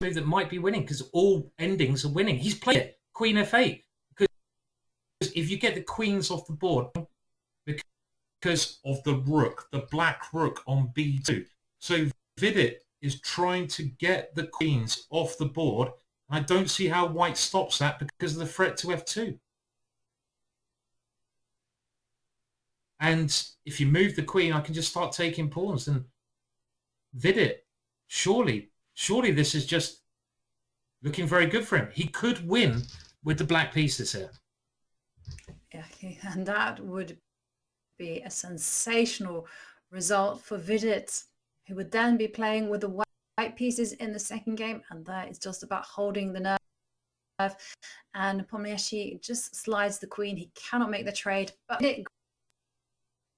move that might be winning because all endings are winning. He's played it, Queen F8. Because if you get the queens off the board, because of the rook, the black rook on B2. So Vidit is trying to get the queens off the board. I don't see how white stops that because of the threat to F2. And if you move the queen, I can just start taking pawns. And Vidit, surely this is just looking very good for him. He could win with the black pieces here. Yeah, and that would be a sensational result for Vidit, who would then be playing with the white pieces in the second game, and that is just about holding the nerve. And Nepomniachtchi just slides the queen. He cannot make the trade, but it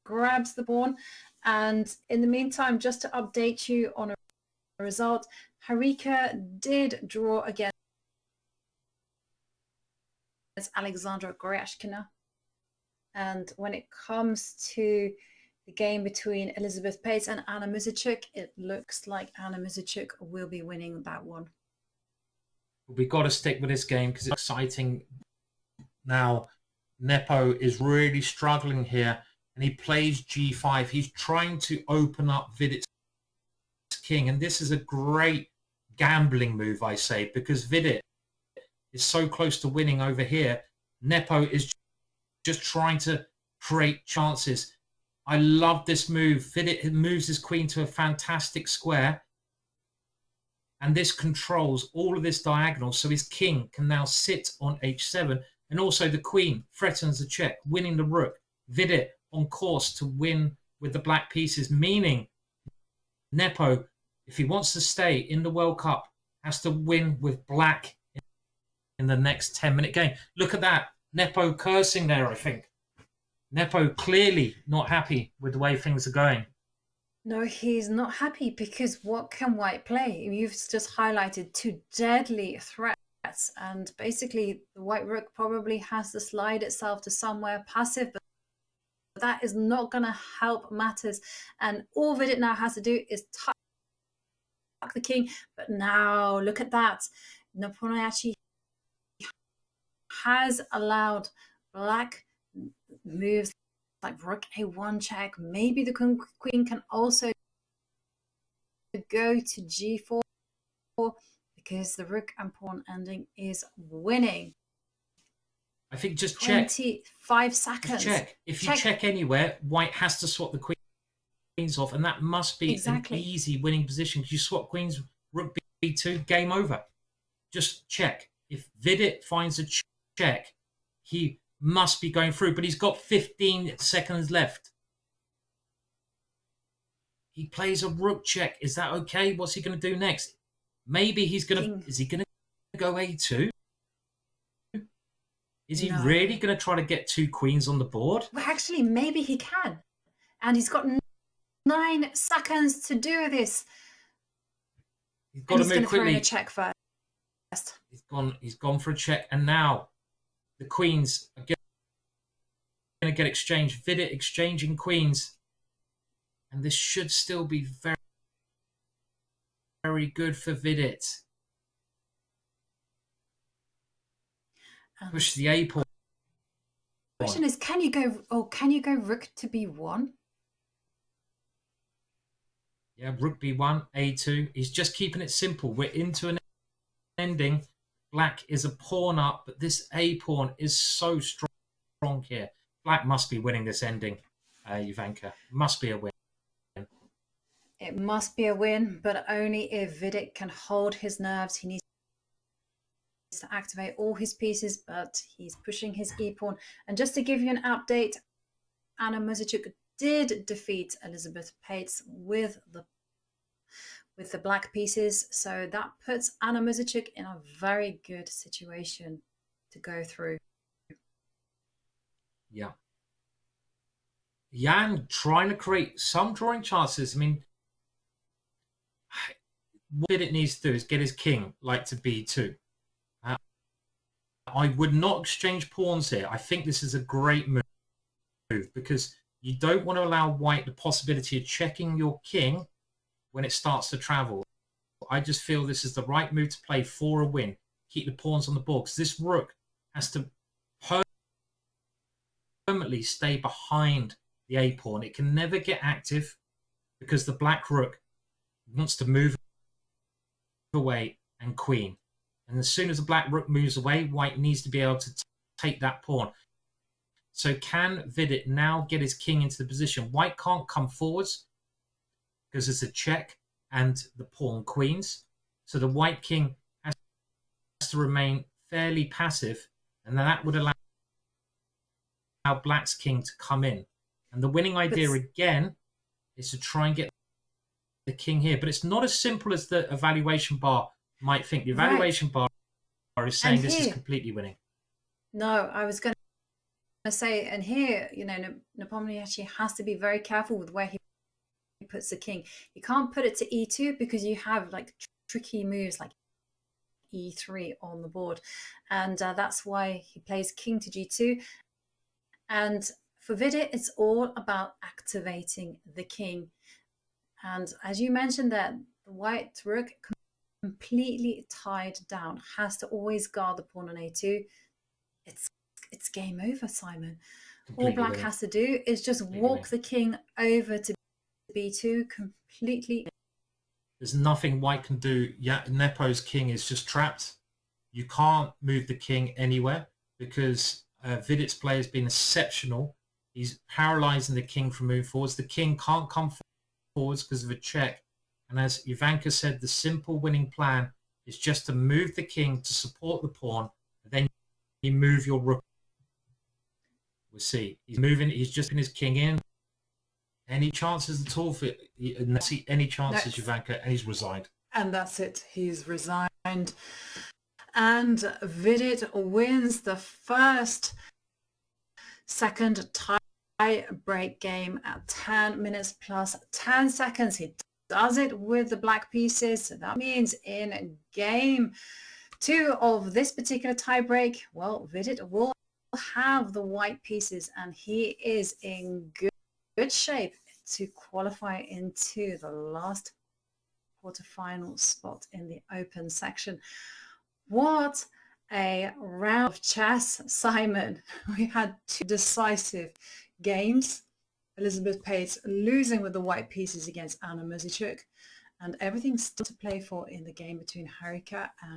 grabs the pawn. And in the meantime, just to update you on a result, Harika did draw against Alexandra Goryashkina. And when it comes to the game between Elizabeth Pates and Anna Muzychuk, it looks like Anna Muzychuk will be winning that one. We've got to stick with this game because it's exciting. Now, Nepo is really struggling here, and he plays G5. He's trying to open up Vidit's king, and this is a great gambling move, I say, because Vidit is so close to winning over here. Nepo is just trying to create chances. I love this move. Vidit moves his queen to a fantastic square, and this controls all of this diagonal, so his king can now sit on h7, and also the queen threatens the check, winning the rook. Vidit on course to win with the black pieces, meaning Nepo, if he wants to stay in the World Cup, has to win with black in the next 10-minute game. Look at that. Nepo cursing there, I think. Nepo clearly not happy with the way things are going. No, he's not happy because what can white play? You've just highlighted two deadly threats, and basically the white rook probably has to slide itself to somewhere passive, but that is not going to help matters. And all Vidit now has to do is tuck the king. But now look at that. Nepomniachtchi has allowed black moves like rook a1 check. Maybe the queen can also go to g4 because the rook and pawn ending is winning. I think just check. 25 seconds. Just check. If you check anywhere, white has to swap the queens off, and that must be an easy winning position. You swap queens, rook b2, game over. Just check. If Vidit finds a check, he must be going through, but he's got 15 seconds left. He plays a rook check. Is that okay? What's he going to do next? Maybe he's going to... Is he going to go a2? Is he really going to try to get two queens on the board? Well, actually, maybe he can. And he's got 9 seconds to do this. He's got to move quickly. Throw a check first. He's gone for a check, and now the queens are going to get exchanged. Vidit exchanging queens, and this should still be very, very good for Vidit. Push the a pawn. The question is, can you go rook to b1? Yeah, rook b1, a2. He's just keeping it simple. We're into an ending. Black is a pawn up, but this a pawn is so strong here. Black must be winning this ending, Ivanka. Must be a win. It must be a win, but only if Vidit can hold his nerves. He needs to activate all his pieces, but he's pushing his e-pawn. And just to give you an update, Anna Muzychuk did defeat Elizabeth Pates with the black pieces, so that puts Anna Muzychuk in a very good situation to go through. Yeah. Yang trying to create some drawing chances. I mean, what it needs to do is get his king like to b2. I would not exchange pawns here. I think this is a great move because you don't want to allow white the possibility of checking your king when it starts to travel. I just feel this is the right move to play for a win. Keep the pawns on the board, because this rook has to permanently stay behind the A pawn. It can never get active because the black rook wants to move away and queen. And as soon as the black rook moves away, white needs to be able to take that pawn. So can Vidit now get his king into the position? White can't come forwards because it's a check and the pawn queens. So the white king has to remain fairly passive, and that would allow black's king to come in. And the winning idea again is to try and get the king here. But it's not as simple as the evaluation bar might think. The evaluation bar is saying this is completely winning. No, I was going to say, and here, you know, Nepomniachtchi has to be very careful with where he puts the king. You can't put it to e2 because you have like tricky moves like e3 on the board, and that's why he plays king to g2. And for Vidit, it's all about activating the king. And as you mentioned, that the white rook completely tied down, has to always guard the pawn on a2. It's game over, Simon. All black has to do is just walk the king over to b2 completely. There's nothing white can do. Yeah, Nepo's king is just trapped. You can't move the king anywhere because Vidit's play has been exceptional. He's paralyzing the king from moving forwards. The king can't come forwards because of a check. And as Ivanka said, the simple winning plan is just to move the king to support the pawn, and then you move your rook. We'll see. He's moving. He's just putting his king in. Any chances at all for any chances, Ivanka? And he's resigned. And that's it. He's resigned. And Vidit wins the second tie-break game at 10 minutes plus 10 seconds. He does it with the black pieces. So that means in game 2 of this particular tie-break, well, Vidit will have the white pieces, and he is in good shape to qualify into the last quarterfinal spot in the open section. What a round of chess, Simon. We had 2 decisive games. Elizabeth Pates losing with the white pieces against Anna Muzychuk, and everything still to play for in the game between Harika and